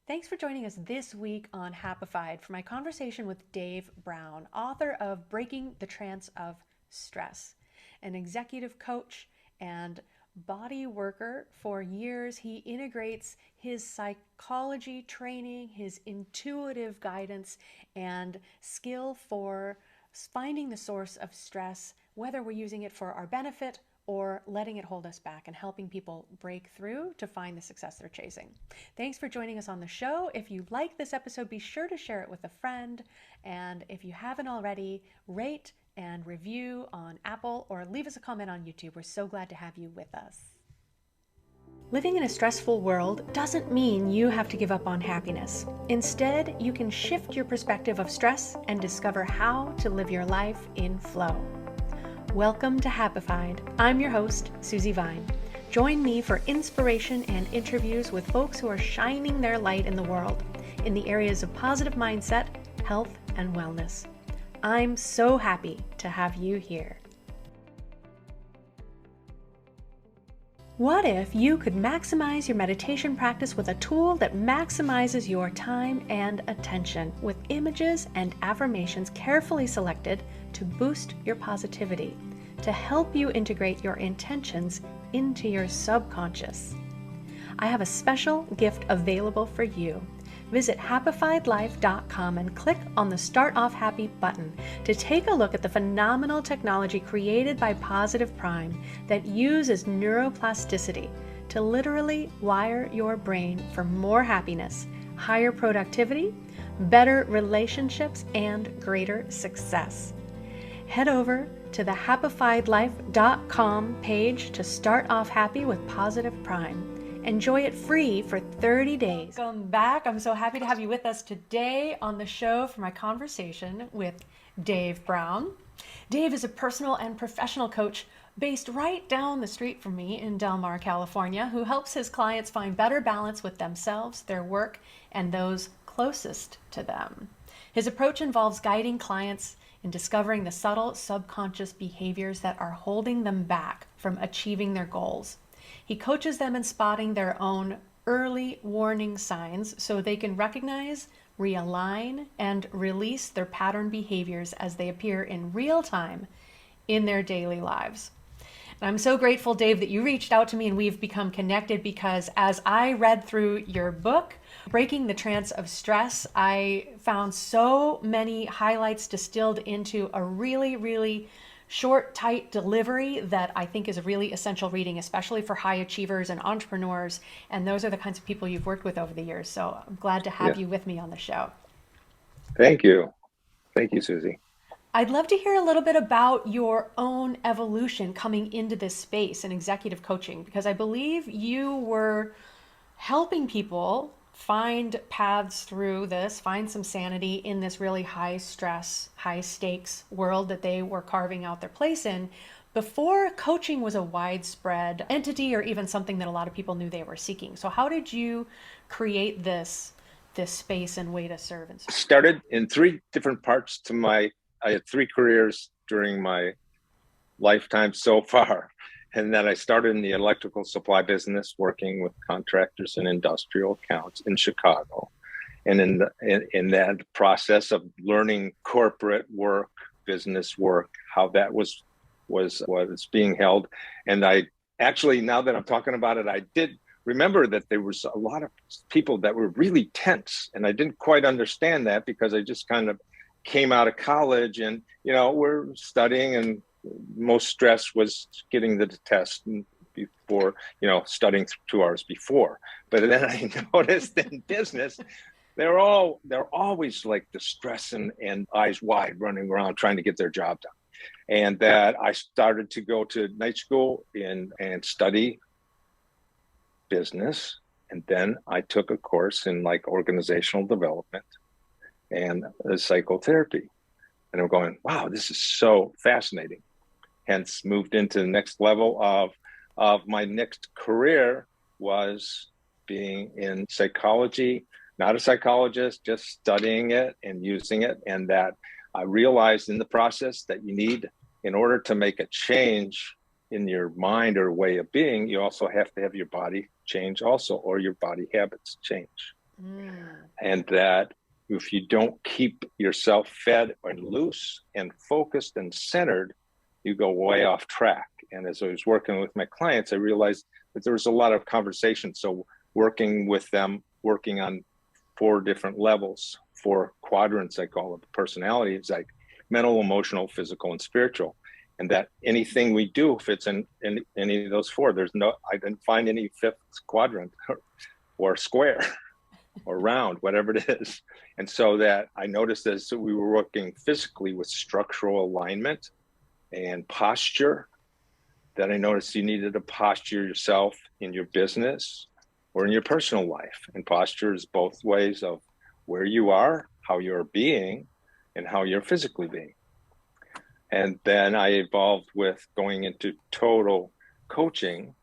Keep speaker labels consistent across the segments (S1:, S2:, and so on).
S1: Thanks for joining us this week on Happified for my conversation with Dave Brown, author of Breaking the Trance of Stress. An executive coach and body worker for years, he integrates his psychology training, his intuitive guidance, and skill for finding the source of stress, whether we're using it for our benefit or letting it hold us back and helping people break through to find the success they're chasing. Thanks for joining us on the show. If you like this episode, be sure to share it with a friend. And if you haven't already, rate and review on Apple or leave us a comment on YouTube. We're so glad to have you with us. Living in a stressful world doesn't mean you have to give up on happiness. Instead, you can shift your perspective of stress and discover how to live your life in flow. Welcome to Happified. I'm your host, Susie Vine. Join me for inspiration and interviews with folks who are shining their light in the world in the areas of positive mindset, health, and wellness. I'm so happy to have you here. What if you could maximize your meditation practice with a tool that maximizes your time and attention with images and affirmations carefully selected to boost your positivity, to help you integrate your intentions into your subconscious? I have a special gift available for you. Visit happifiedlife.com and click on the Start Off Happy button to take a look at the phenomenal technology created by Positive Prime that uses neuroplasticity to literally wire your brain for more happiness, higher productivity, better relationships, and greater success. Head over to the happifiedlife.com page to start off happy with Positive Prime. Enjoy it free for 30 days. Welcome back. I'm so happy to have you with us today on the show for my conversation with Dave Brown. Dave is a personal and professional coach based right down the street from me in Del Mar, California, who helps his clients find better balance with themselves, their work, and those closest to them. His approach involves guiding clients in discovering the subtle subconscious behaviors that are holding them back from achieving their goals. He coaches them in spotting their own early warning signs so they can recognize, realign, and release their pattern behaviors as they appear in real time in their daily lives. And I'm so grateful, Dave, that you reached out to me and we've become connected, because as I read through your book, Breaking the Trance of Stress, I found so many highlights distilled into a really short, tight delivery that I think is a really essential reading, especially for high achievers and entrepreneurs. And those are the kinds of people you've worked with over the years. So I'm glad to have you with me on the show.
S2: Thank you. Thank you, Susie.
S1: I'd love to hear a little bit about your own evolution coming into this space in executive coaching, because I believe you were helping people find paths through this, find some sanity in this really high stress, high stakes world that they were carving out their place in before coaching was a widespread entity or even something that a lot of people knew they were seeking. So how did you create this space and way to serve and serve?
S2: Started in three different parts to I had three careers during my lifetime so far. And then I started in the electrical supply business, working with contractors and industrial accounts in Chicago. And in that process of learning corporate work, business work, how that was being held. And I actually, now that I'm talking about it, I did remember that there was a lot of people that were really tense. And I didn't quite understand that because I just kind of came out of college and, we're studying, and most stress was getting the test before, studying 2 hours before. But then I noticed in business, they're always like the stress and eyes wide running around trying to get their job done. And that I started to go to night school and study business. And then I took a course in like organizational development and psychotherapy. And I'm going, wow, this is so fascinating. Hence moved into the next level of my next career was being in psychology, not a psychologist, just studying it and using it. And that I realized in the process that you need, in order to make a change in your mind or way of being, you also have to have your body change also, or your body habits change. And that if you don't keep yourself fed and loose and focused and centered, you go way off track. And as I was working with my clients, I realized that there was a lot of conversation. So working with them, working on 4 different levels, 4 quadrants, I call it, the personality. It's like mental, emotional, physical, and spiritual. And that anything we do fits in any of those 4. I didn't find any 5th quadrant or square or round, whatever it is. And so that I noticed as we were working physically with structural alignment and posture, that I noticed you needed to posture yourself in your business or in your personal life. And posture is both ways of where you are, how you're being, and how you're physically being. And then I evolved with going into total coaching,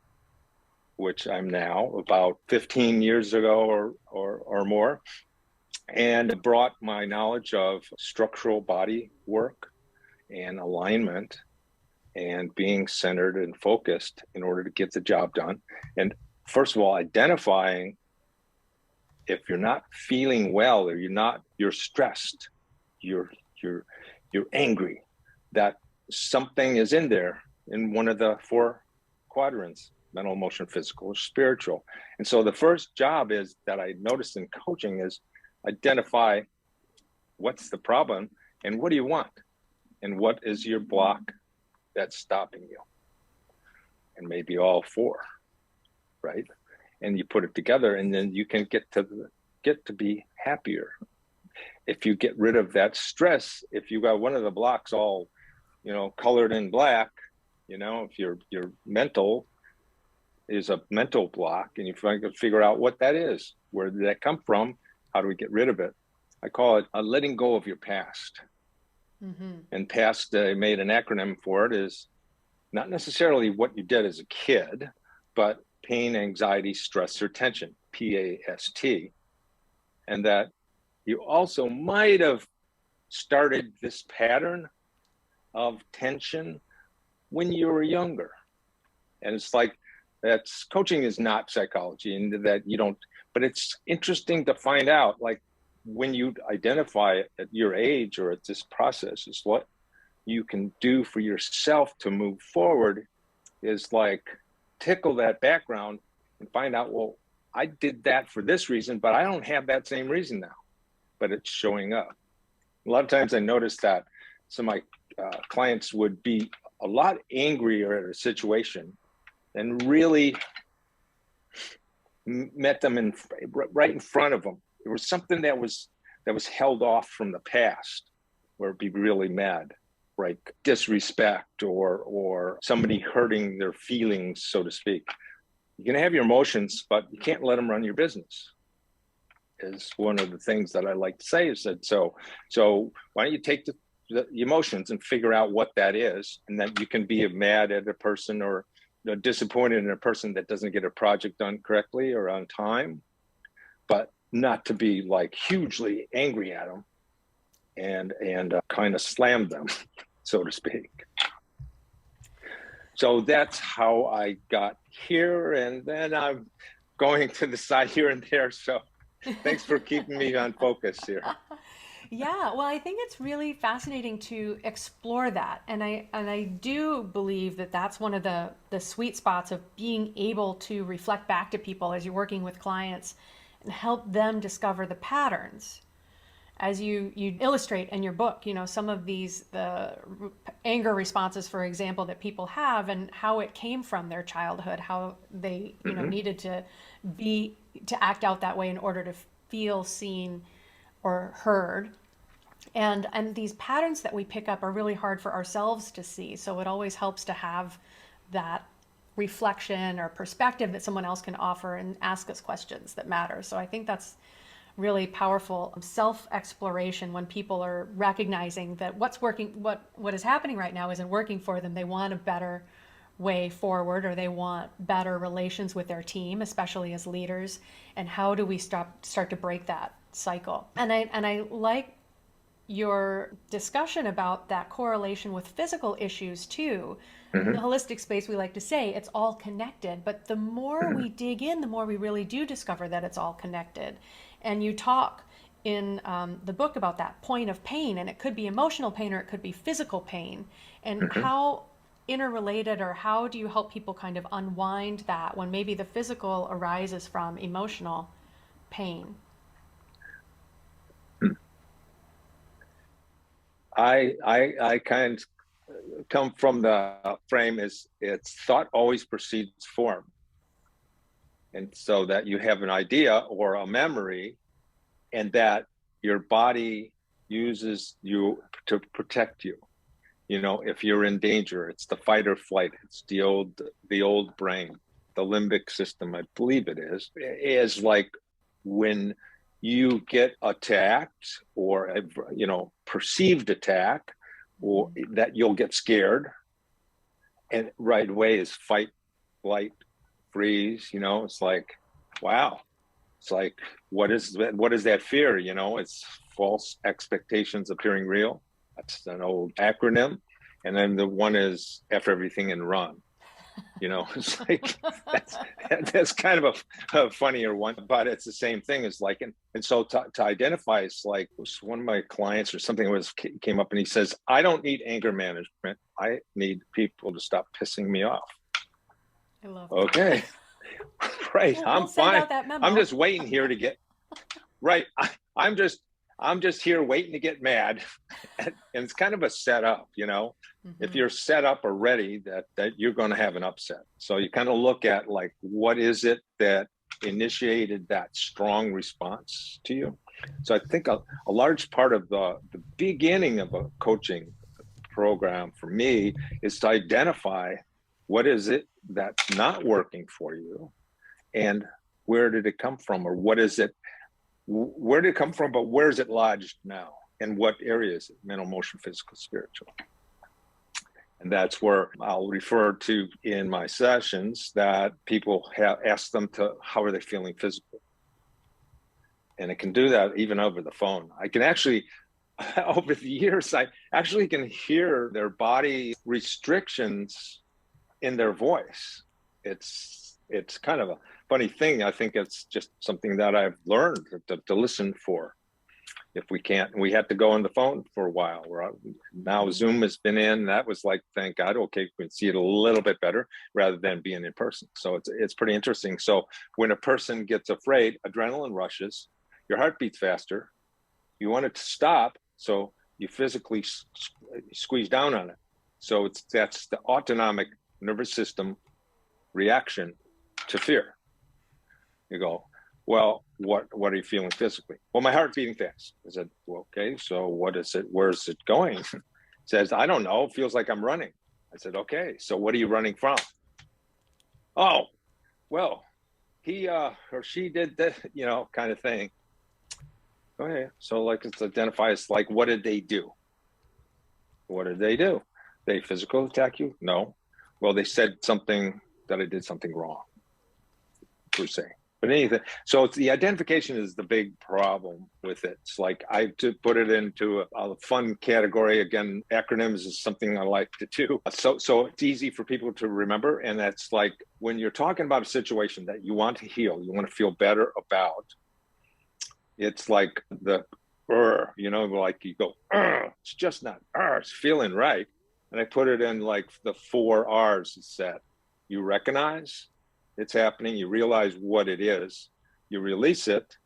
S2: which I'm now about 15 years ago or more, and brought my knowledge of structural body work and alignment and being centered and focused in order to get the job done. And first of all, identifying if you're not feeling well or you're stressed, you're angry, that something is in there in one of the 4 quadrants: mental, emotional, physical, or spiritual. And so the first job is that I noticed in coaching is identify what's the problem and what do you want and what is your block that's stopping you, and maybe all 4, right? And you put it together, and then you can get to be happier. If you get rid of that stress, if you got one of the blocks all, colored in black, if your mental is a mental block, and you figure out what that is, where did that come from? How do we get rid of it? I call it a letting go of your past. And past, I made an acronym for it, is not necessarily what you did as a kid, but pain, anxiety, stress, or tension, PAST. And that you also might have started this pattern of tension when you were younger. And it's like, coaching is not psychology, and that you don't, but it's interesting to find out, like, when you identify it at your age or at this process, is what you can do for yourself to move forward is like tickle that background and find out, well, I did that for this reason, but I don't have that same reason now, but it's showing up. A lot of times I noticed that some of my clients would be a lot angrier at a situation and really met them right in front of them. There was something that was held off from the past, where it'd be really mad, like disrespect or somebody hurting their feelings, so to speak. You can have your emotions, but you can't let them run your business, is one of the things that I like to say. Is that so why don't you take the emotions and figure out what that is, and then you can be mad at a person or disappointed in a person that doesn't get a project done correctly or on time, but not to be like hugely angry at them and kind of slam them, so to speak. So that's how I got here, and then I'm going to the side here and there. So thanks for keeping me on focus here.
S1: Yeah, well, I think it's really fascinating to explore that, and I do believe that that's one of the sweet spots of being able to reflect back to people as you're working with clients and help them discover the patterns. As you illustrate in your book, some of the anger responses, for example, that people have, and how it came from their childhood, how they needed to act out that way in order to feel seen or heard. And these patterns that we pick up are really hard for ourselves to see. So it always helps to have that reflection or perspective that someone else can offer and ask us questions that matter. So I think that's really powerful self-exploration when people are recognizing that what's working, what is happening right now isn't working for them. They want a better way forward, or they want better relations with their team, especially as leaders. And how do we start to break that cycle? And I like your discussion about that correlation with physical issues too. In the holistic space, we like to say it's all connected, but the more we dig in, the more we really do discover that it's all connected. And you talk in the book about that point of pain, and it could be emotional pain or it could be physical pain. And
S2: Hmm.
S1: how interrelated, or how do you help people kind of unwind that when maybe the physical arises from emotional pain?
S2: I kind of come from the frame is it's thought always precedes form. And so that you have an idea or a memory, and that your body uses you to protect you. You know, if you're in danger, it's the fight or flight. It's the old brain, the limbic system, I believe it is like when you get attacked or perceived attack, or that you'll get scared, and right away is fight, flight, freeze. It's like, wow. It's like, what is that fear? It's false expectations appearing real. That's an old acronym. And then the one is after everything and run. It's like that's kind of a funnier one, but it's the same thing as like, and so to identify, it's like one of my clients or something came up and he says, I don't need anger management. I need people to stop pissing me off.
S1: I love that.
S2: Okay. Right.
S1: We'll
S2: I'm
S1: send
S2: fine.
S1: out that memo.
S2: I'm just waiting here to get right. I'm just here waiting to get mad. And it's kind of a setup, if you're set up or ready, that you're going to have an upset. So you kind of look at like, what is it that initiated that strong response to you? So I think a large part of the beginning of a coaching program for me is to identify what is it that's not working for you, and where did it come from, or where did it come from, but where is it lodged now, and what areas: mental, emotional, physical, spiritual. And that's where I'll refer to in my sessions that people have asked them to, how are they feeling physically? And it can do that even over the phone. I can actually, over the years, I actually can hear their body restrictions in their voice. It's kind of a funny thing. I think it's just something that I've learned to listen for. If we had to go on the phone for a while. Now Zoom has been in. That was like, thank God, okay, we can see it a little bit better rather than being in person. So it's pretty interesting. So when a person gets afraid, adrenaline rushes, your heart beats faster. You want it to stop, so you physically squeeze down on it. So that's the autonomic nervous system reaction to fear. You go, well, what are you feeling physically? Well, my heart's beating fast. I said, well, okay, so what is it? Where's it going? It says, I don't know. It feels like I'm running. I said, okay, so what are you running from? Oh, well, he or she did that, kind of thing. Okay, so like it's identify as like, what did they do? What did they do? They physical attack you? No. Well, they said something that I did something wrong, per se. But anything, so it's the identification is the big problem with it. It's like I to put it into a fun category. Again, acronyms is something I like to do. So it's easy for people to remember. And that's like when you're talking about a situation that you want to heal, you want to feel better about. It's like the like you go, it's just not, it's feeling right. And I put it in like the 4 R's set. You recognize it's happening, you realize what it is, you release it,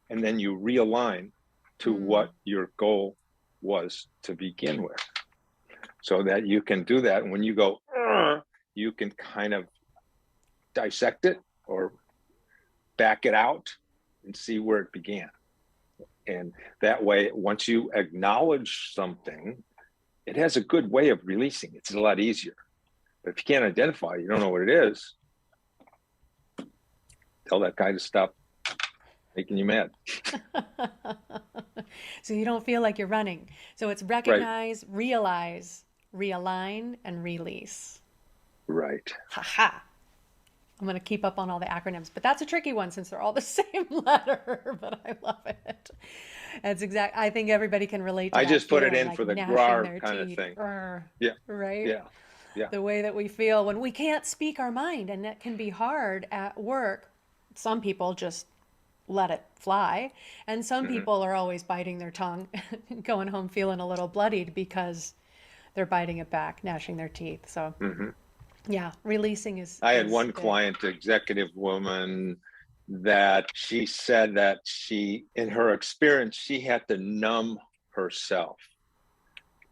S2: and then you realign to what your goal was to begin with. So that you can do that. And when you go, you can kind of dissect it or back it out and see where it began. And that way, once you acknowledge something, it has a good way of releasing. It's a lot easier. But if you can't identify, you don't know what it is, tell that guy to stop making you mad.
S1: So you don't feel like you're running. So it's recognize, right, realize, realign, and release.
S2: Right.
S1: Ha. I'm going to keep up on all the acronyms, but that's a tricky one since they're all the same letter, but I love it. That's exact. I think everybody can relate to
S2: I
S1: that
S2: just put it in
S1: like
S2: for the
S1: GRAR
S2: kind of thing.
S1: Yeah. Right?
S2: Yeah.
S1: The way that we feel when we can't speak our mind, and that can be hard at work. Some people just let it fly. And some
S2: Hmm.
S1: people are always biting their tongue, going home feeling a little bloodied because they're biting it back, gnashing their teeth. So
S2: Hmm.
S1: yeah, releasing
S2: I had
S1: is
S2: one
S1: big.
S2: client, executive woman, that she said that in her experience, she had to numb herself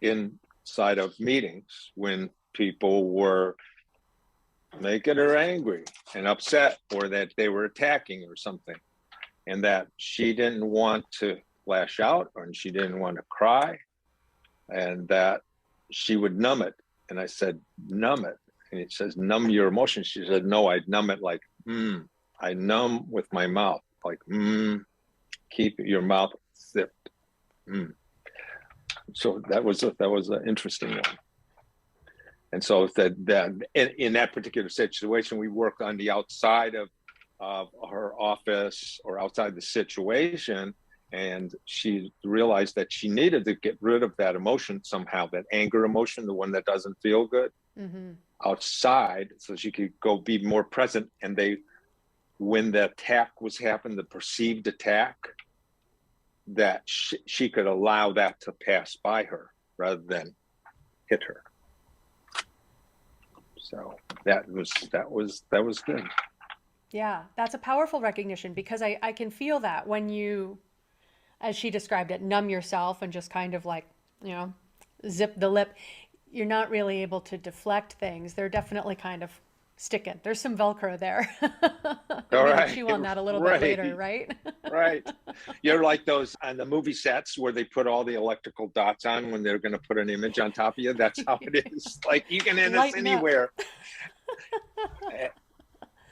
S2: inside of meetings when people were making her angry and upset, or that they were attacking or something, and that she didn't want to lash out, or she didn't want to cry, and that she would numb it. And I said, numb it. And it says, numb your emotions. She said, no, I'd numb it like, I numb with my mouth, like, keep your mouth zipped. So that was an interesting one. And so that in that particular situation, we worked on the outside of her office, or outside the situation. And she realized that she needed to get rid of that emotion somehow, that anger emotion, the one that doesn't feel good,
S1: Mm-hmm.
S2: outside, so she could go be more present. And when the attack was happening, the perceived attack, that she could allow that to pass by her rather than hit her. So that was good.
S1: Yeah, that's a powerful recognition because I can feel that when you, as she described it, numb yourself and just kind of like, you know, zip the lip, you're not really able to deflect things. They're definitely kind of sticking. There's some Velcro there.
S2: All
S1: We will
S2: right,
S1: chew on that a little bit later,
S2: right,
S1: right?
S2: right. You're like those on the movie sets where they put all the electrical dots on when they're going to put an image on top of you. That's how it is. Like, you can end this
S1: Lighten up.
S2: anywhere,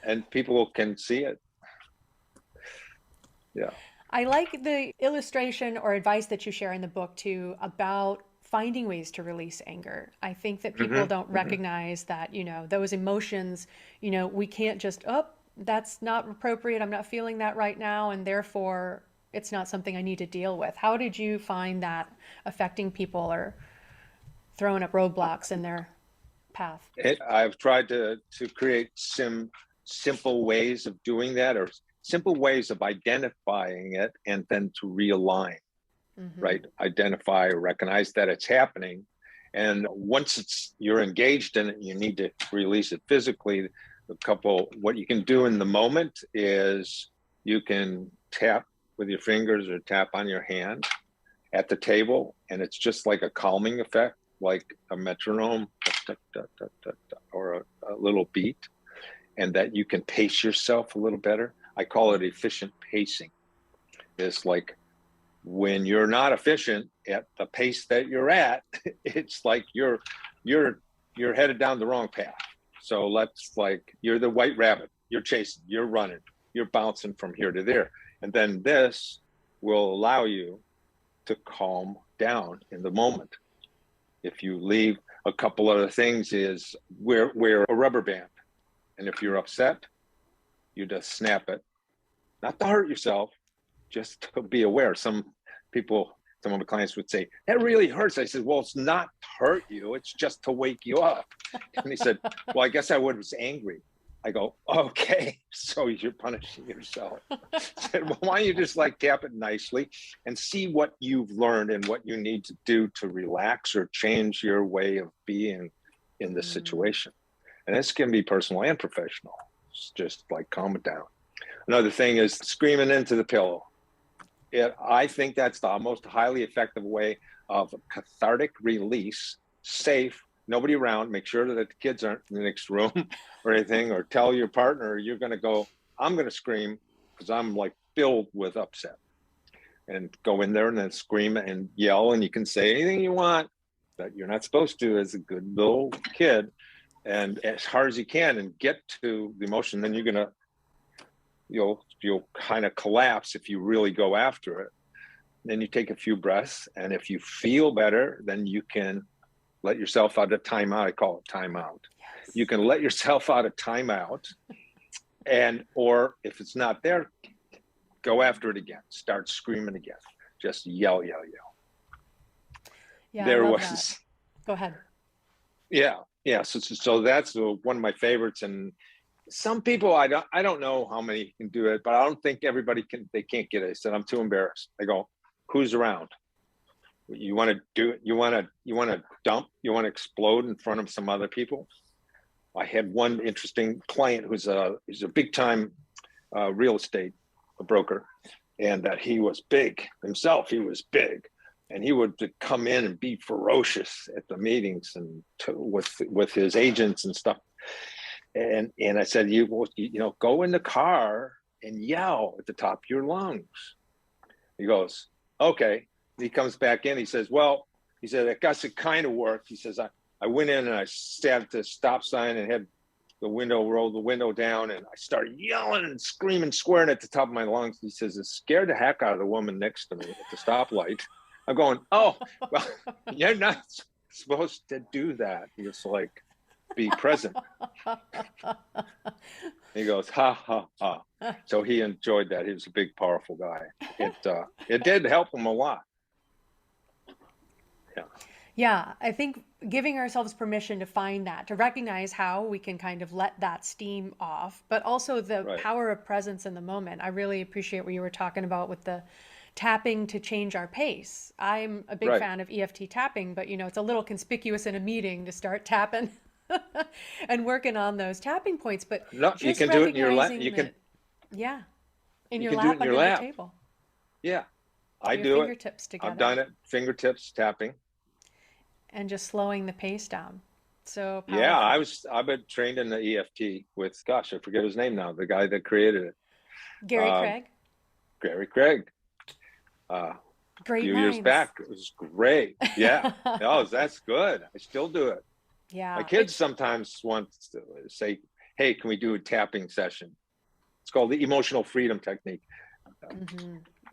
S2: and people can see it. Yeah.
S1: I like the illustration or advice that you share in the book too about finding ways to release anger. I think that people
S2: Hmm.
S1: don't
S2: Hmm.
S1: recognize that, those emotions, we can't just, oh, that's not appropriate. I'm not feeling that right now. And therefore, it's not something I need to deal with. How did you find that affecting people or throwing up roadblocks in their path?
S2: I've tried to create some simple ways of doing that, or simple ways of identifying it, and then to realign.
S1: Mm-hmm.
S2: Right? Identify, recognize that it's happening. And once you're engaged in it, you need to release it physically. What you can do in the moment is you can tap with your fingers or tap on your hand at the table, and it's just like a calming effect, like a metronome, or a little beat, and that you can pace yourself a little better. I call it efficient pacing. It's like, when you're not efficient at the pace that you're at, it's like you're headed down the wrong path. So you're the white rabbit, you're chasing, you're running, you're bouncing from here to there. And then this will allow you to calm down in the moment. If you leave, a couple other things is wear a rubber band. And if you're upset, you just snap it, not to hurt yourself, just to be aware. Some of my clients would say, that really hurts. I said, well, it's not to hurt you, it's just to wake you up. And he said, well, I guess I was angry. I go, okay, so you're punishing yourself. I said, well, why don't you just tap it nicely and see what you've learned and what you need to do to relax or change your way of being in this
S1: Mm.
S2: situation. And this can be personal and professional. It's just like, calm it down. Another thing is screaming into the pillow. I think that's the most highly effective way of cathartic release, safe, nobody around. Make sure that the kids aren't in the next room or anything, or tell your partner you're going to go, I'm going to scream because I'm filled with upset, and go in there and then scream and yell. And you can say anything you want that you're not supposed to as a good little kid, and as hard as you can, and get to the emotion. Then you'll kind of collapse if you really go after it. Then you take a few breaths, and if you feel better, then you can let yourself out of timeout. I call it timeout.
S1: Yes.
S2: You can let yourself out of timeout, or if it's not there, go after it again. Start screaming again. Just yell, yell, yell.
S1: Yeah, I
S2: There
S1: love that.
S2: was,
S1: Go ahead.
S2: yeah. So that's one of my favorites. And Some people, I don't know how many can do it, but I don't think everybody can. They can't get it. I said, I'm too embarrassed. I go, who's around? You want to do it? You want to dump? You want to explode in front of some other people? I had one interesting client who's a big time real estate broker, and that he was big himself. He was big, and he would come in and be ferocious at the meetings and with his agents and stuff. And I said, you know, go in the car and yell at the top of your lungs. He goes, okay. He comes back in. He says, well, he said, I guess it kind of worked. He says, I went in and I sat at the stop sign and had rolled the window down, and I started yelling and screaming, swearing at the top of my lungs. He says, it scared the heck out of the woman next to me at the stoplight. I'm going, oh, well, you're not supposed to do that. It's like, be present. He goes, ha, ha, ha. So he enjoyed that. He was a big, powerful guy. It did help him a lot. Yeah.
S1: Yeah, I think giving ourselves permission to find that, to recognize how we can kind of let that steam off, but also the
S2: Right.
S1: power of presence in the moment. I really appreciate what you were talking about with the tapping to change our pace. I'm a big
S2: Right.
S1: fan of EFT tapping, but you know, it's a little conspicuous in a meeting to start tapping and working on those tapping points. But
S2: No, you
S1: just
S2: can do it in your lap.
S1: recognizing
S2: You can
S1: that, yeah, in
S2: you
S1: your
S2: can do it
S1: lap
S2: in your
S1: under the
S2: lap.
S1: table,
S2: Yeah, I
S1: your
S2: do it.
S1: fingertips together,
S2: I've done it. Fingertips tapping.
S1: and just slowing the pace down. So
S2: Yeah,
S1: powerful.
S2: I've been trained in the EFT with, gosh, I forget his name now, the guy that created it.
S1: Gary
S2: Um,
S1: Craig,
S2: Gary Craig. A
S1: great
S2: few years
S1: minds.
S2: back. It was great. Yeah. Oh, that's good. I still do it. My
S1: Yeah,
S2: kids sometimes want to say, hey, can we do a tapping session? It's called the emotional freedom technique.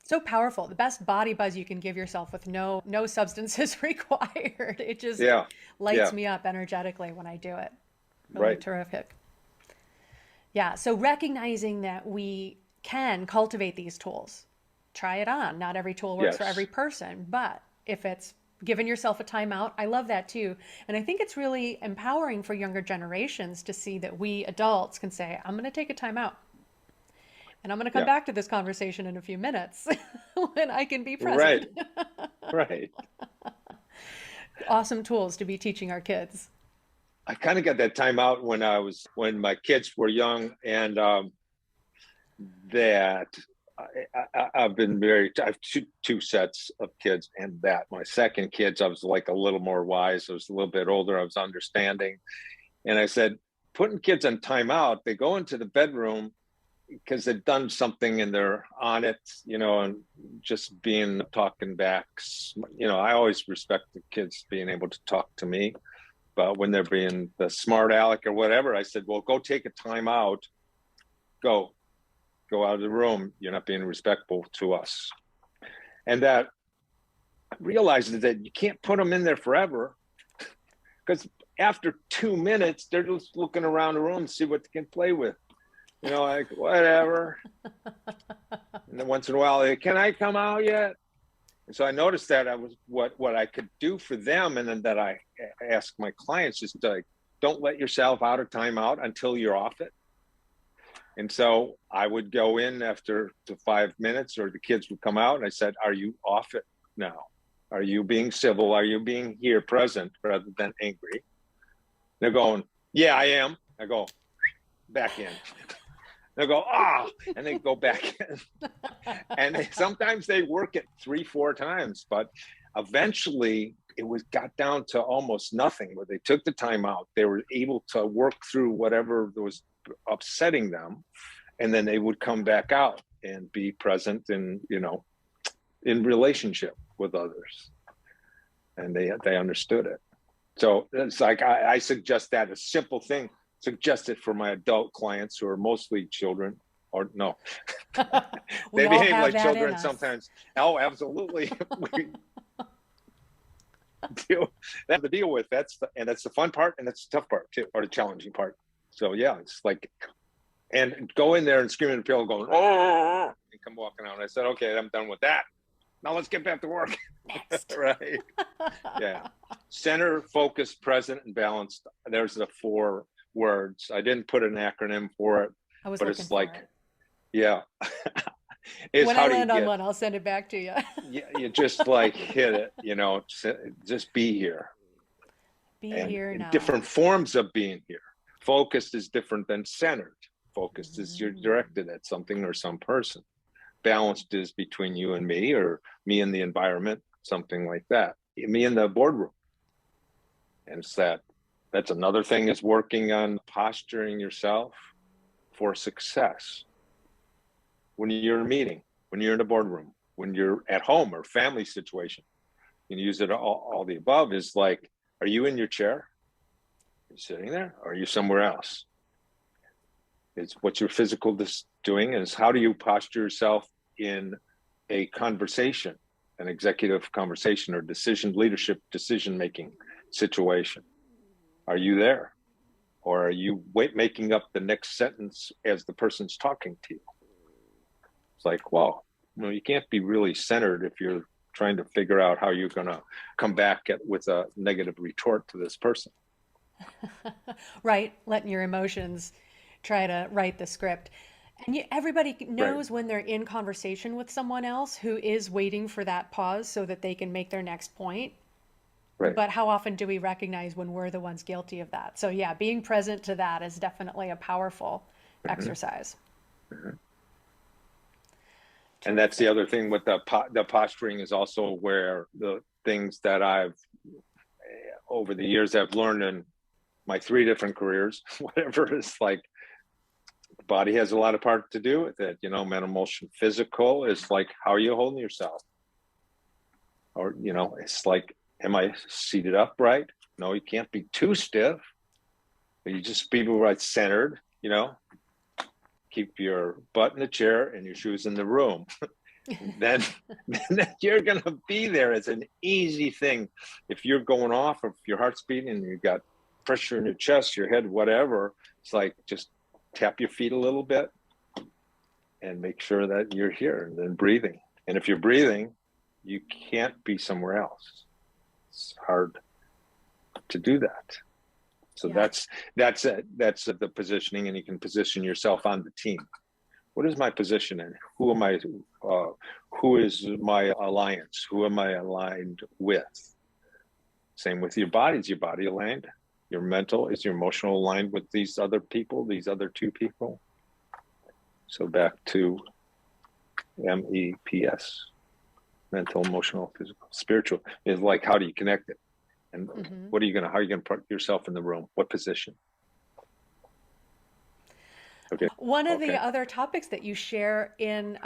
S1: so powerful. The best body buzz you can give yourself with no substances required. It just
S2: Yeah.
S1: lights
S2: Yeah.
S1: me up energetically when I do it. Really
S2: Right.
S1: terrific. Yeah, so recognizing that we can cultivate these tools. Try it on. Not every tool works for every
S2: Yes.
S1: person, but if it's giving yourself a timeout, I love that too. And I think it's really empowering for younger generations to see that we adults can say, I'm going to take a timeout. And I'm going to come
S2: Yeah.
S1: back to this conversation in a few minutes when I can be present.
S2: Right. Right.
S1: Awesome tools to be teaching our kids.
S2: I kind of got that time out when my kids were young, and that I've been married. I have two sets of kids, and that my second kids, I was like a little more wise. I was a little bit older. I was understanding, and I said, putting kids on timeout, they go into the bedroom because they've done something and they're on it, you know, and just being talking back. You know, I always respect the kids being able to talk to me, but when they're being the smart aleck or whatever, I said, well, go take a time out. Go out of the room. You're not being respectful to us. And that I realized that you can't put them in there forever, because after 2 minutes, they're just looking around the room to see what they can play with. You know, like, whatever. And then once in a while, hey, can I come out yet? And so I noticed that I was what I could do for them, and then that I ask my clients is like, don't let yourself out of timeout until you're off it. And so I would go in after the 5 minutes, or the kids would come out, and I said, are you off it now? Are you being civil? Are you being here present rather than angry? They're going, yeah, I am. I go, back in. They'll go, and they go back in. And sometimes they work it 3-4 times, but eventually it got down to almost nothing. Where they took the time out, they were able to work through whatever was upsetting them, and then they would come back out and be present in, you know, in relationship with others, and they understood it. So it's like I suggest that a simple thing. Suggest it for my adult clients who are mostly children, or no,
S1: We
S2: they
S1: all
S2: behave
S1: have
S2: like
S1: that in
S2: children
S1: us.
S2: sometimes. Oh, absolutely. We have to deal with. That's the fun part, and that's the tough part too, or the challenging part. So yeah, it's like, and go in there and scream at the pillow, going, oh, and come walking out. And I said, okay, I'm done with that. Now let's get back to work.
S1: Next.
S2: Right. Yeah. Center, focused, present, and balanced. There's the 4 words. I didn't put an acronym for it,
S1: I was
S2: but
S1: looking
S2: it's
S1: for
S2: like,
S1: it.
S2: yeah. Is
S1: When
S2: how
S1: I
S2: do you
S1: land on
S2: get,
S1: one, I'll send it back to you.
S2: you just like hit it, just be here.
S1: Be
S2: And
S1: here
S2: in
S1: now.
S2: different forms of being here. Focused is different than centered. Focused is you're directed at something or some person. Balanced is between you and me, or me and the environment, something like that. Me in the boardroom. And it's that's another thing, is working on posturing yourself for success. When you're in a meeting, when you're in a boardroom, when you're at home or family situation, you can use it all the above is like, are you in your chair? Are you sitting there? Or are you somewhere else? It's what your physical doing is, how do you posture yourself in a conversation, an executive conversation or leadership decision-making situation? Are you there? Or are you making up the next sentence as the person's talking to you? It's like, well, you can't be really centered if you're trying to figure out how you're going to come back with a negative retort to this person.
S1: Right, letting your emotions try to write the script. And everybody
S2: Right.
S1: knows when they're in conversation with someone else who is waiting for that pause so that they can make their next point.
S2: Right.
S1: But how often do we recognize when we're the ones guilty of that? So yeah, being present to that is definitely a powerful exercise.
S2: And that's the other thing with the posturing, is also where the things that I've over the years I've learned in my 3 different careers, whatever, is like, the body has a lot of part to do with it. Mental, emotion, physical is like, how are you holding yourself? Or, it's like, am I seated upright? No, you can't be too stiff. You just be right centered, keep your butt in the chair and your shoes in the room. then you're going to be there. It's an easy thing. If you're going off, if your heart's beating and you've got pressure in your chest, your head, whatever, it's like, just tap your feet a little bit and make sure that you're here, and then breathing. And if you're breathing, you can't be somewhere else. It's hard to do that. So
S1: Yeah.
S2: that's the positioning, and you can position yourself on the team. What is my position in? Who am I? Who is my alliance? Who am I aligned with? Same with your body. Is your body aligned? Your mental, is your emotional aligned with these other people, these other 2 people? So back to MEPS, mental, emotional, physical, spiritual, is like, how do you connect it? And how are you going to put yourself in the room? What position? Okay.
S1: One of the other topics that you share in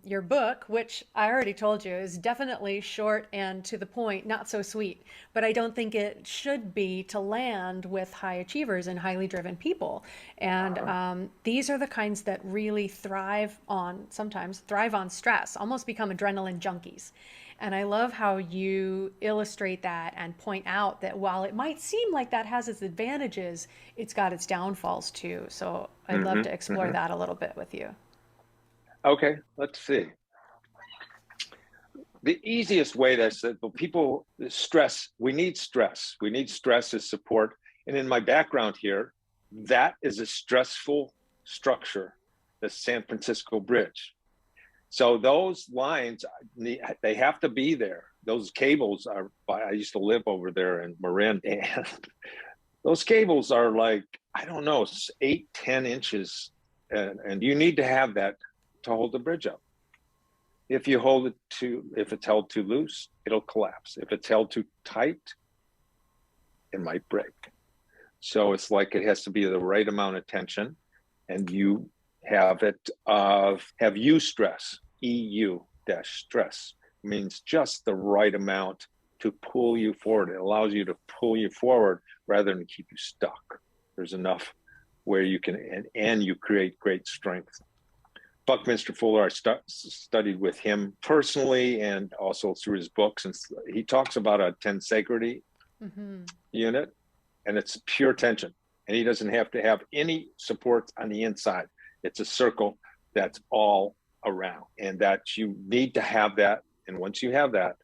S1: your book, which I already told you is definitely short and to the point, not so sweet, but I don't think it should be to land with high achievers and highly driven people. And these are the kinds that really sometimes thrive on stress, almost become adrenaline junkies. And I love how you illustrate that and point out that while it might seem like that has its advantages, it's got its downfalls too. So I'd love to explore that a little bit with you.
S2: Okay, let's see. The easiest way people stress, we need stress. We need stress as support. And in my background here, that is a stressful structure, the San Francisco Bridge. So those lines, they have to be there. Those cables I used to live over there in Marin, and those cables are like, I don't know, 8-10 inches. And you need to have that to hold the bridge up. If it's held too loose, it'll collapse. If it's held too tight, it might break. So it's like, it has to be the right amount of tension, and you have eustress. EU-stress means just the right amount to pull you forward. It allows you to pull you forward rather than keep you stuck. There's enough where you can, and you create great strength. Buckminster Fuller, I studied with him personally and also through his books, and he talks about a tensegrity unit, and it's pure tension, and he doesn't have to have any supports on the inside. It's a circle that's all around, and that you need to have that. And once you have that,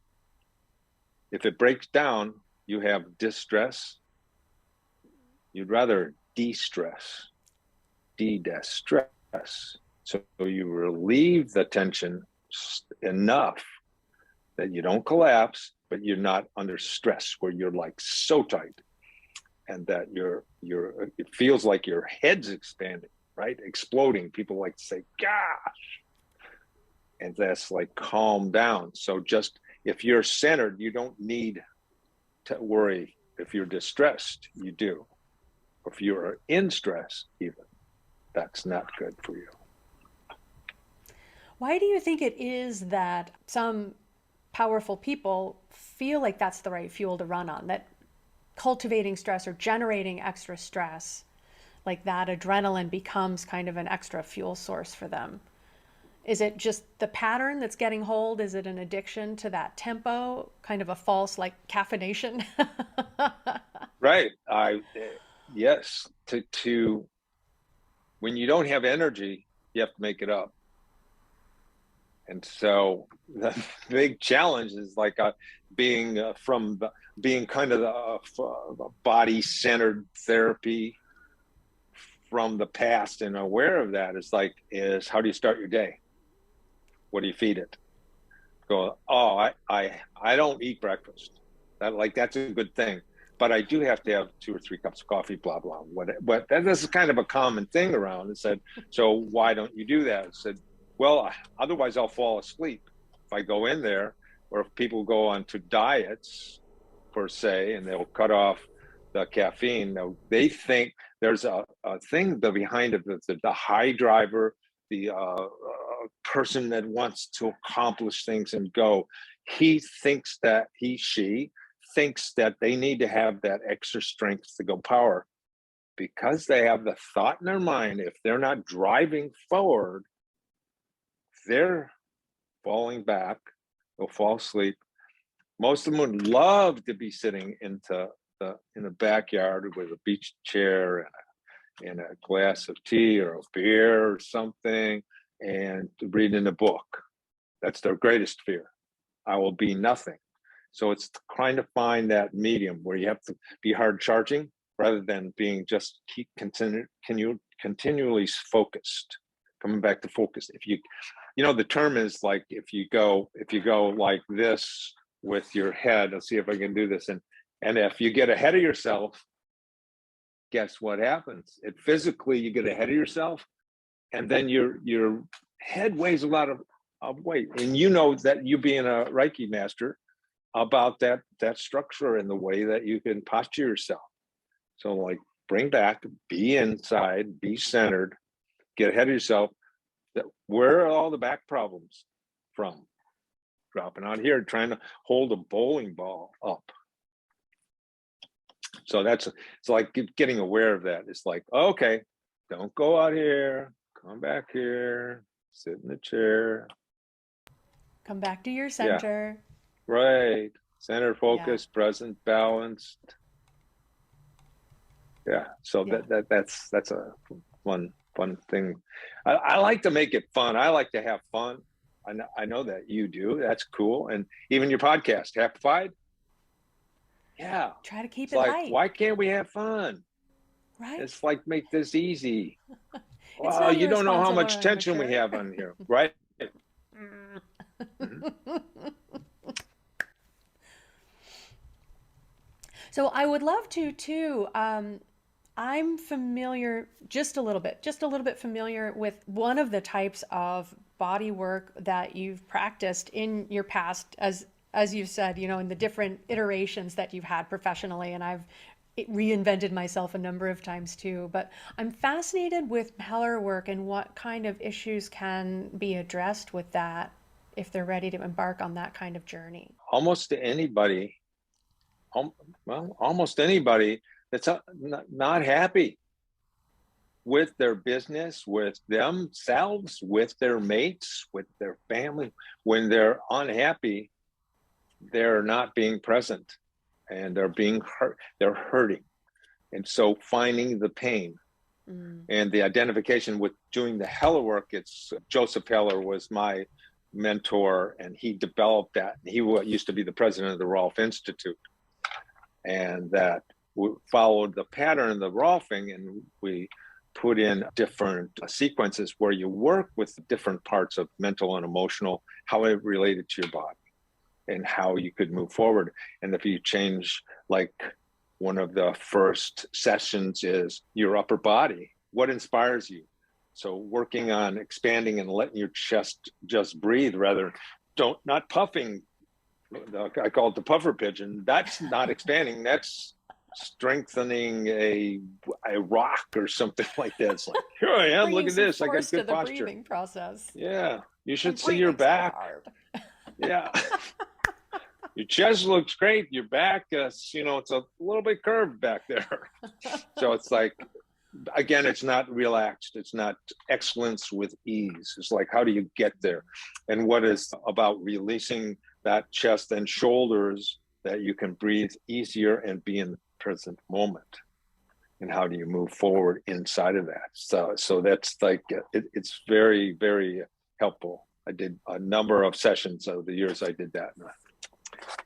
S2: if it breaks down, you have distress. You'd rather de-stress, de-stress. So you relieve the tension enough that you don't collapse, but you're not under stress where you're like so tight, and that it feels like your head's expanding, right? Exploding. People like to say, gosh, and that's like calm down. So just if you're centered, you don't need to worry. If you're distressed, you do. If you're in stress, even, that's not good for you.
S1: Why do you think it is that some powerful people feel like that's the right fuel to run on, that cultivating stress or generating extra stress, like that adrenaline becomes kind of an extra fuel source for them? Is it just the pattern that's getting hold? Is it an addiction to that tempo, kind of a false like caffeination?
S2: Right. Yes. To when you don't have energy, you have to make it up. And so the big challenge is like being being kind of the body-centered therapy from the past and aware of that is how do you start your day? What do you feed it? Go, oh, I don't eat breakfast. That's a good thing. But I do have to have 2 or 3 cups of coffee, blah, blah, but this is kind of a common thing around. It said, so why don't you do that? I said, well, otherwise I'll fall asleep if I go in there, or if people go on to diets per se, and they'll cut off the caffeine. They think there's a thing behind it, the high driver, the person that wants to accomplish things and go. She thinks that they need to have that extra strength to go power, because they have the thought in their mind, if they're not driving forward, they're falling back, they'll fall asleep. Most of them would love to be sitting in the backyard with a beach chair and a glass of tea or a beer or something, and reading a book. That's their greatest fear. I will be nothing. So it's trying to find that medium where you have to be hard charging rather than being just continually focused. Coming back to focus. If the term is like, if you go like this with your head, let's see if I can do this. And if you get ahead of yourself, guess what happens? You get ahead of yourself, and then your head weighs a lot of weight. And you know that, you being a Reiki master, about that structure and the way that you can posture yourself. So like, bring back, be inside, be centered, get ahead of yourself. Where are all the back problems from? Dropping out here, trying to hold a bowling ball up. So it's like getting aware of that. It's like, okay, don't go out here, come back here, sit in the chair.
S1: Come back to your center.
S2: Yeah. Right. Center, focus, present, balanced. Yeah. So that's a fun thing. I like to make it fun. I like to have fun. I know that you do. That's cool. And even your podcast, Happified. Yeah.
S1: Try to keep
S2: it
S1: like,
S2: light. Why can't we have fun?
S1: Right.
S2: It's like, make this easy. Well, you don't know how much tension we have on here, right? Mm-hmm.
S1: So I would love to too. I'm familiar, just a little bit familiar with one of the types of body work that you've practiced in your past, as you've said, in the different iterations that you've had professionally, and I've reinvented myself a number of times too. But I'm fascinated with Heller work and what kind of issues can be addressed with that if they're ready to embark on that kind of journey.
S2: Almost anybody that's not happy with their business, with themselves, with their mates, with their family. When they're unhappy, they're not being present, and they're being hurt. They're hurting. And so finding the pain and the identification with doing the Heller work, it's Joseph Heller was my mentor, and he developed that. He used to be the president of the Rolf Institute. And that we followed the pattern of the Rolfing, and we put in different sequences where you work with different parts of mental and emotional, how it related to your body and how you could move forward. And if you change, like one of the first sessions is your upper body, what inspires you? So working on expanding and letting your chest just breathe, rather not puffing. I call it the puffer pigeon. That's not expanding. That's strengthening a rock or something like that. It's like, here I am. Look at this. I got good posture.
S1: Breathing process.
S2: Yeah, you should see your back.
S1: So
S2: yeah, your chest looks great. Your back, it's a little bit curved back there. So it's like, again, it's not relaxed. It's not excellence with ease. It's like, how do you get there? And what is about releasing that chest and shoulders that you can breathe easier and be in the present moment? And how do you move forward inside of that? So that's like, it's very, very helpful. I did a number of sessions over the years I did that.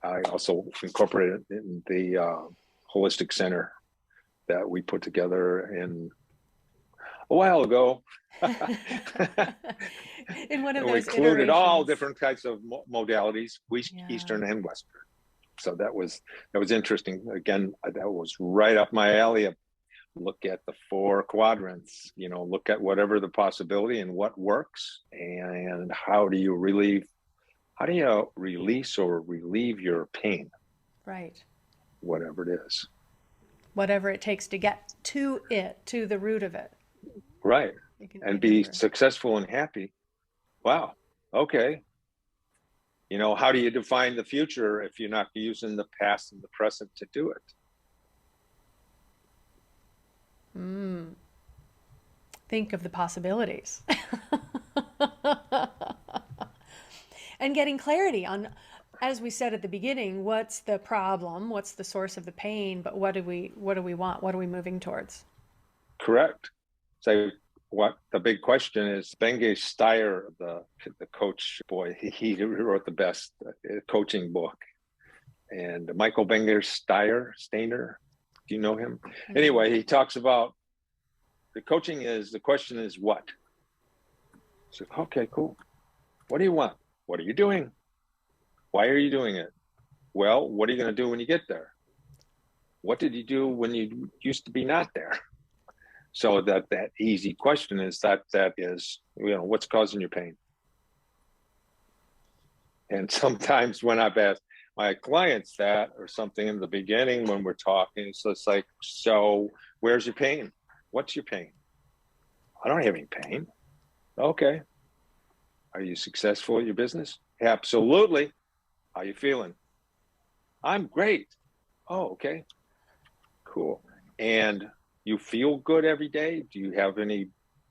S2: I also incorporated it in the holistic center that we put together a while ago.
S1: In one of
S2: we
S1: those
S2: included all different types of modalities, Eastern and Western. So that was interesting. Again, that was right up my alley. Look at the 4 quadrants, look at whatever the possibility and what works, and how do you release or relieve your pain?
S1: Right.
S2: Whatever it is.
S1: Whatever it takes to get to the root of it.
S2: Right. And be successful and happy. Wow. Okay. How do you define the future if you're not using the past and the present to do it?
S1: Think of the possibilities. And getting clarity on, as we said at the beginning, what's the problem, what's the source of the pain, but what do we want? What are we moving towards?
S2: Correct. So what the big question is, Bengay Steyer, the coach boy, he wrote the best coaching book. And Michael Bengay Steiner, do you know him? Mm-hmm. Anyway, he talks about the question is what? So, okay, cool. What do you want? What are you doing? Why are you doing it? Well, what are you going to do when you get there? What did you do when you used to be not there? So that easy question is that is, what's causing your pain? And sometimes when I've asked my clients that or something in the beginning when we're talking, so it's like, so where's your pain? What's your pain? I don't have any pain. Okay. Are you successful at your business? Absolutely. How are you feeling? I'm great. Oh, okay. Cool. And you feel good every day? Do you have any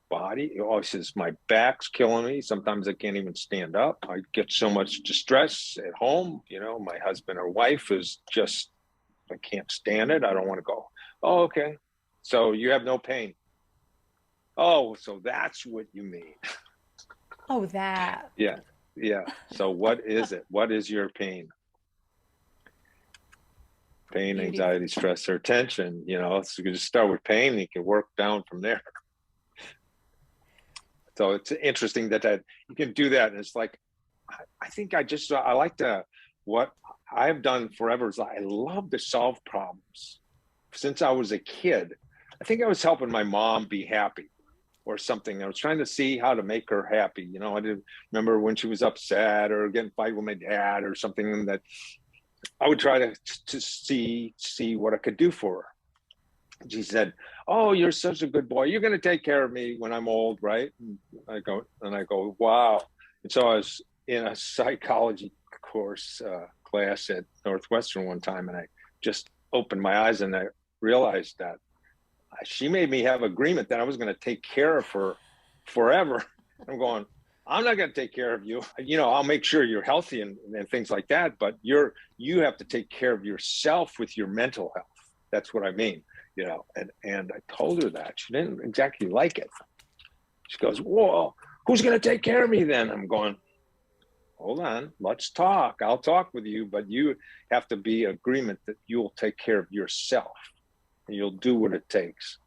S2: body? Oh, he says, my back's killing me. Sometimes I can't even stand up. I get so much distress at home. My husband or wife is just, I can't stand it. I don't want to go. Oh, okay. So you have no pain. Oh, so that's what you mean.
S1: Oh, that.
S2: Yeah. So what is it? What is your pain? Pain, anxiety, stress, or tension. So you can just start with pain and you can work down from there. So it's interesting that you can do that. And it's like, I think I like what I've done forever is I love to solve problems. Since I was a kid, I think I was helping my mom be happy or something. I was trying to see how to make her happy. I didn't remember when she was upset or getting fight with my dad or something, that I would try to see what I could do for her. She said, oh, you're such a good boy. You're going to take care of me when I'm old, right? And I go, wow. And so I was in a psychology course class at Northwestern one time, and I just opened my eyes and I realized that she made me have agreement that I was going to take care of her forever. I'm going, I'm not going to take care of you. I'll make sure you're healthy and things like that, but you have to take care of yourself with your mental health. That's what I mean. And I told her that. She didn't exactly like it. She goes, well, who's going to take care of me then? I'm going, hold on, let's talk. I'll talk with you, but you have to be agreement that you'll take care of yourself. and you'll do what it takes.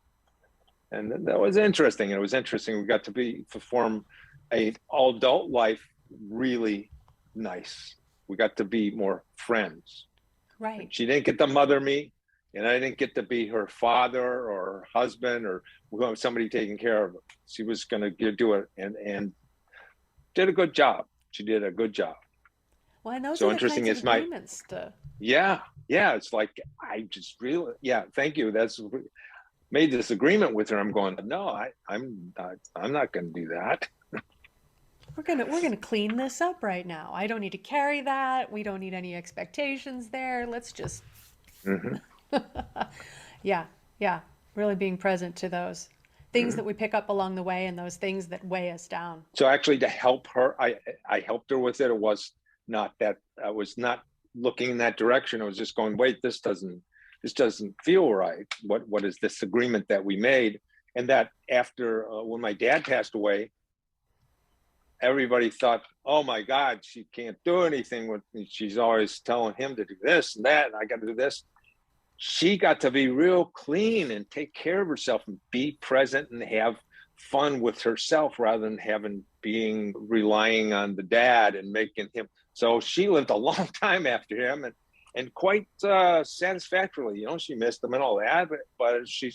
S2: And that was interesting. It was interesting. We got to perform a all adult life really nice. We got to be more friends.
S1: Right.
S2: She didn't get to mother me, and I didn't get to be her father or her husband or somebody taking care of her. She was going to do it, and did a good job. She did a good job.
S1: Well, and those
S2: So
S1: are the
S2: interesting.
S1: kinds of
S2: It's my,
S1: agreements to.
S2: yeah. It's like, I just really, yeah, thank you. That's made this agreement with her. I'm going, no, I'm not going to do that.
S1: We're gonna clean this up right now. I don't need to carry that. We don't need any expectations there. Let's just.
S2: Mm-hmm.
S1: Yeah, yeah. Really being present to those things
S2: Mm-hmm.
S1: that we pick up along the way and those things that weigh us down.
S2: So actually, to help her, I helped her with it. It was not that I was not looking in that direction. I was just going, wait, this doesn't feel right. What is this agreement that we made? And that after when my dad passed away, everybody thought, oh my God, she can't do anything with me. She's always telling him to do this and that, and I got to do this. She got to be real clean and take care of herself and be present and have fun with herself rather than being relying on the dad and making him. So she lived a long time after him, and quite satisfactorily. She missed him and all that, but she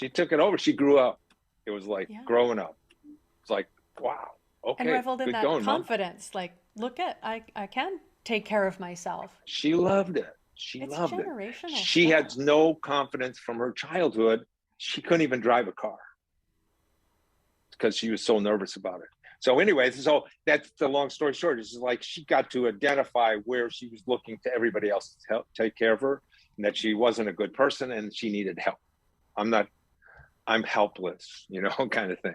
S2: took it over. She grew up. It was like growing up. It's like, wow,
S1: And
S2: okay,
S1: reveled in
S2: good
S1: that
S2: going, Mom.
S1: confidence. Like, look at, I can take care of myself.
S2: She loved it. She
S1: It's
S2: loved it.
S1: generational
S2: She had
S1: stuff.
S2: no confidence from her childhood. She couldn't even drive a car because she was so nervous about it. So anyway, so that's the long story short. It's like she got to identify where she was looking to everybody else to help take care of her, and that she wasn't a good person and she needed help. I'm helpless, kind of thing.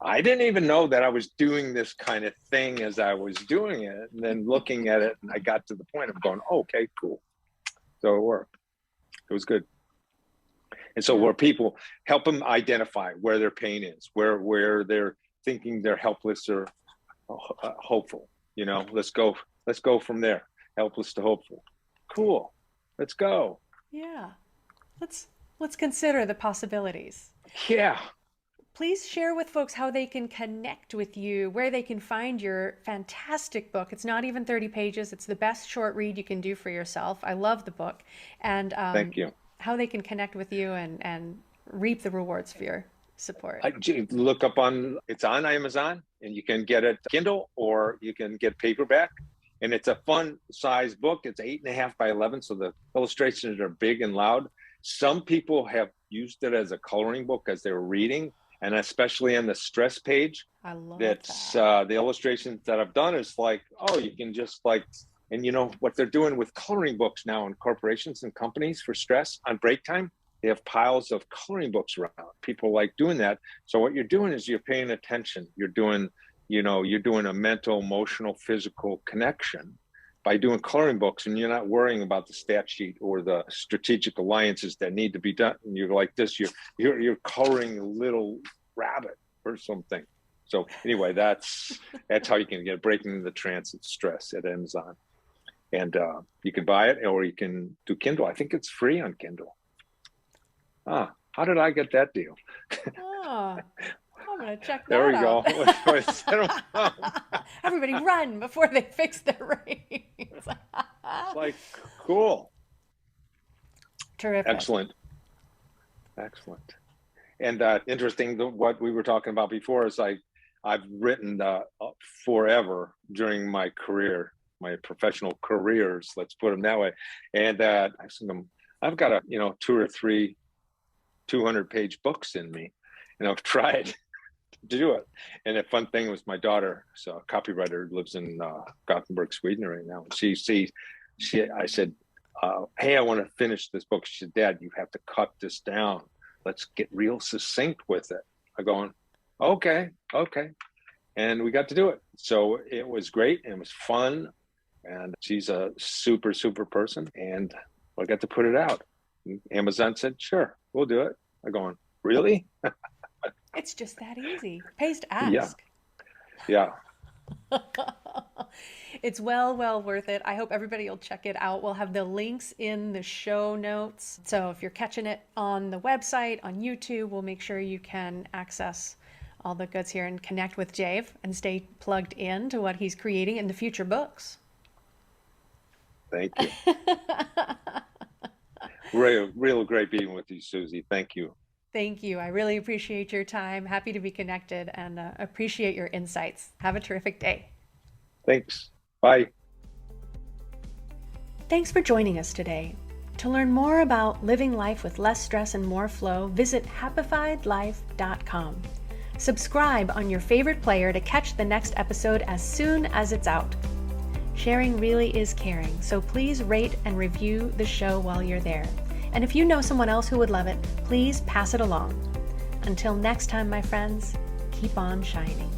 S2: I didn't even know that I was doing this kind of thing as I was doing it. And then looking at it, and I got to the point of going, oh, okay, cool. So it worked. It was good. And so where people help them identify where their pain is, where they're thinking they're helpless or hopeful, let's go from there. Helpless to hopeful. Cool. Let's go.
S1: Yeah. Let's consider the possibilities.
S2: Yeah.
S1: Please share with folks how they can connect with you, where they can find your fantastic book. It's not even 30 pages. It's the best short read you can do for yourself. I love the book. And
S2: Thank you.
S1: how they can connect with you and reap the rewards for your support.
S2: Look up it's on Amazon, and you can get it Kindle or you can get paperback. And it's a fun size book. It's 8.5 by 11. So the illustrations are big and loud. Some people have used it as a coloring book as they're reading. And especially on the stress page,
S1: I love
S2: that's
S1: that.
S2: the illustrations that I've done is like, oh, you can just and what they're doing with coloring books now in corporations and companies for stress on break time, they have piles of coloring books around. People like doing that. So what you're doing is you're paying attention. You're doing a mental, emotional, physical connection by doing coloring books, and you're not worrying about the stat sheet or the strategic alliances that need to be done. And you're like this, you're coloring a little rabbit or something. So anyway, that's how you can get Breaking the Trance of Stress at Amazon. And you can buy it, or you can do Kindle. I think it's free on Kindle. How did I get that deal?
S1: Oh, I'm going to check
S2: There
S1: that
S2: we go.
S1: out. Everybody run before they fix their reins.
S2: It's like, cool.
S1: Terrific.
S2: Excellent. And interesting, what we were talking about before is I've written forever during my career, my professional careers, let's put them that way. And I've got 2 or 3 200-page books in me, and I've tried to do it. And the fun thing was my daughter, so a copywriter, lives in Gothenburg, Sweden right now. I said, hey, I want to finish this book. She said, Dad, you have to cut this down. Let's get real succinct with it. I'm going, okay. And we got to do it. So it was great. And it was fun. And she's a super, super person. And I got to put it out. And Amazon said, sure, we'll do it. I'm going, really?
S1: It's just that easy. Pays to ask.
S2: Yeah.
S1: It's well worth it. I hope everybody will check it out. We'll have the links in the show notes. So if you're catching it on the website, on YouTube, we'll make sure you can access all the goods here and connect with Dave and stay plugged in to what he's creating in the future books.
S2: Thank you. Real great being with you, Susie. Thank you.
S1: Thank you. I really appreciate your time. Happy to be connected and appreciate your insights. Have a terrific day.
S2: Thanks. Bye.
S1: Thanks for joining us today. To learn more about living life with less stress and more flow, visit happifiedlife.com. Subscribe on your favorite player to catch the next episode as soon as it's out. Sharing really is caring, so please rate and review the show while you're there. And if you know someone else who would love it, please pass it along. Until next time, my friends, keep on shining.